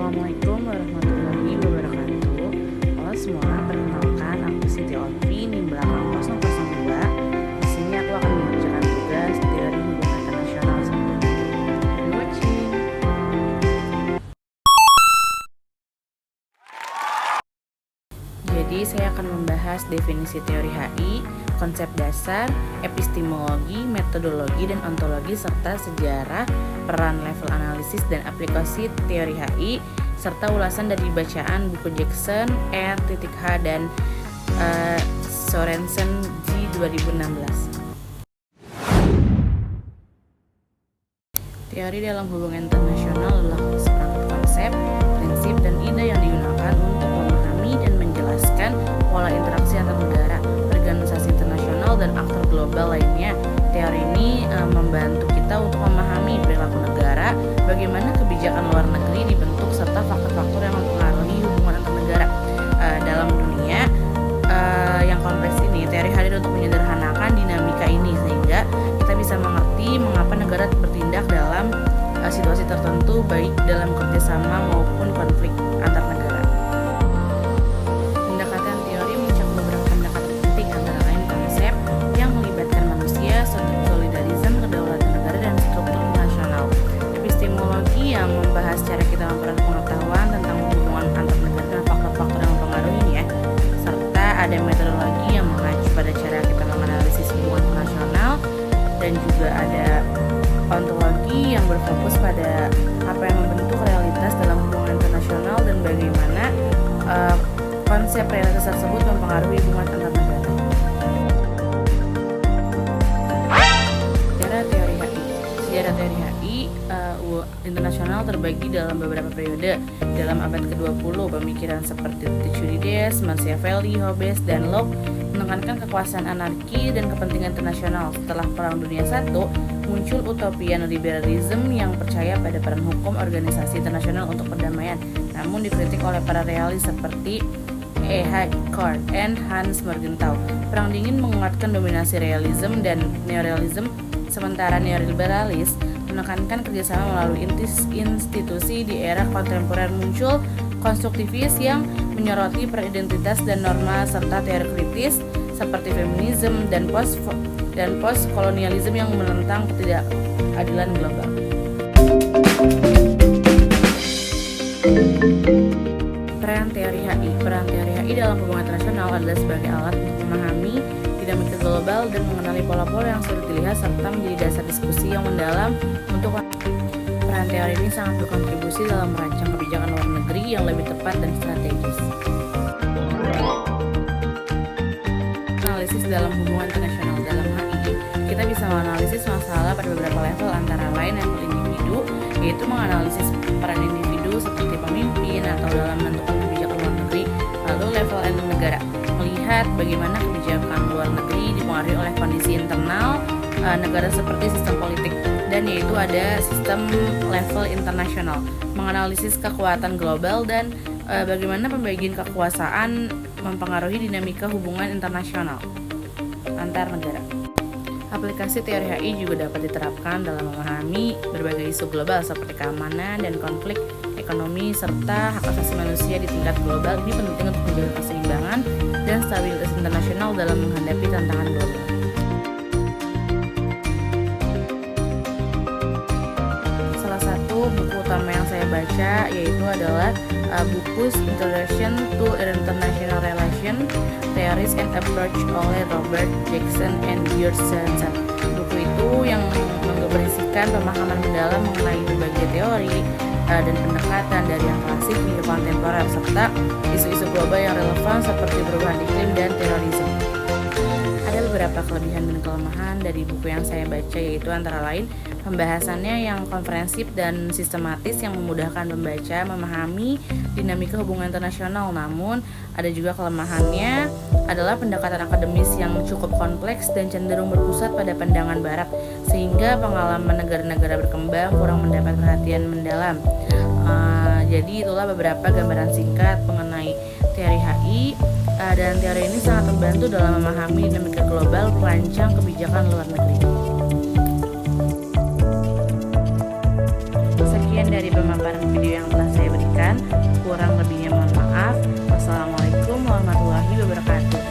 Assalamualaikum warahmatullahi wabarakatuh. Halo semua, perkenalkan aku Siti Olvi di belakang 002. Di sini aku akan mengerjakan tugas teori hubungan internasional. Happy watching. Jadi saya akan membahas definisi teori HI, konsep dasar, epistemologi, metodologi dan ontologi, serta sejarah, peran level analisis dan aplikasi teori HI, serta ulasan dari bacaan buku Jackson, R.H. dan Sorensen G. 2016. Teori dalam hubungan internasional adalah seperangkat konsep, prinsip, dan ide yang digunakan untuk memahami dan menjelaskan pola interaksi antar negara, organisasi internasional, dan aktor global lainnya. Teori ini membantu kita untuk memahami perilaku negara, bagaimana kebijakan luar negeri dibentuk, serta faktor-faktor yang mempengaruhi hubungan antar negara. Dalam dunia yang kompleks ini, teori hadir untuk menyederhanakan dinamika ini sehingga kita bisa mengerti mengapa negara bertindak dalam situasi tertentu, baik dalam kerjasama maupun konflik antar negara. Pendekatan teori mencakup beberapa pendekatan penting, antara lain konsep yang melibatkan manusia, solidarisme, kedaulatan negara, dan struktur nasional. Epistemologi yang membahas cara kita memperoleh pengetahuan tentang hubungan antar negara dan faktor-faktor yang mempengaruhinya, serta ada metodologi yang mengacu pada cara kita menganalisis hubungan internasional, dan juga ada ontologi yang berfokus pada apa yang membentuk realitas dalam hubungan internasional dan bagaimana konsep realitas tersebut mempengaruhi hubungan antar negara. Sejarah teori HI. Sejarah teori HI internasional terbagi dalam beberapa periode. Dalam abad ke-20, pemikiran seperti Thucydides, Machiavelli, Hobbes, dan Locke menekankan kekuasaan anarki dan kepentingan internasional. Setelah Perang Dunia I, muncul utopian liberalisme yang percaya pada peran hukum organisasi internasional untuk perdamaian, namun dikritik oleh para realis seperti E.H. Card dan Hans Morgenthau. Perang Dingin menguatkan dominasi realisme dan neorealisme, sementara neoliberalis menekankan kerjasama melalui institusi. Di era kontemporer muncul konstruktivis yang menyoroti peridentitas dan norma, serta teori kritis seperti feminisme dan postkolonialisme yang menentang ketidakadilan global. Peran teori HI. Peran teori HI dalam hubungan internasional adalah sebagai alat untuk memahami dinamika global dan mengenali pola-pola yang sulit dilihat, serta menjadi dasar diskusi yang mendalam untuk peran teori ini sangat berkontribusi dalam merancang kebijakan luar negeri yang lebih tepat dan strategis. Analisis dalam hubungan internasional. Dalam HI, kita bisa menganalisis masalah pada beberapa level, antara lain level individu, yaitu menganalisis peran individu seperti pemimpin atau dalam menentukan kebijakan luar negeri. Lalu level negara, melihat bagaimana kebijakan luar negeri dipengaruhi oleh kondisi internal negara seperti sistem politik, dan yaitu ada sistem level internasional, menganalisis kekuatan global dan bagaimana pembagian kekuasaan mempengaruhi dinamika hubungan internasional antar negara. Aplikasi teori HI juga dapat diterapkan dalam memahami berbagai isu global seperti keamanan dan konflik, ekonomi, serta hak asasi manusia di tingkat global. Ini penting untuk menjaga keseimbangan dan stabilitas internasional dalam menghadapi tantangan global. Salah satu buku utama yang saya baca yaitu adalah buku Introduction to International Relations, Theories and Approach oleh Robert Jackson and George Shenton. Buku itu yang berisikan pemahaman mendalam mengenai berbagai teori dan pendekatan dari yang klasik hingga kontemporer, serta isu-isu global yang relevan seperti perubahan iklim dan terorisme. Ada beberapa kelebihan dan kelemahan dari buku yang saya baca, yaitu antara lain pembahasannya yang komprehensif dan sistematis yang memudahkan pembaca memahami dinamika hubungan internasional. Namun ada juga kelemahannya adalah pendekatan akademis yang cukup kompleks dan cenderung berpusat pada pandangan barat, sehingga pengalaman negara-negara berkembang kurang mendapat perhatian mendalam. Jadi itulah beberapa gambaran singkat mengenai teori HI, dan teori ini sangat membantu dalam memahami dinamika global, merancang kebijakan luar negeri. Sekian dari pemaparan video yang telah saya berikan. wabarakatuh.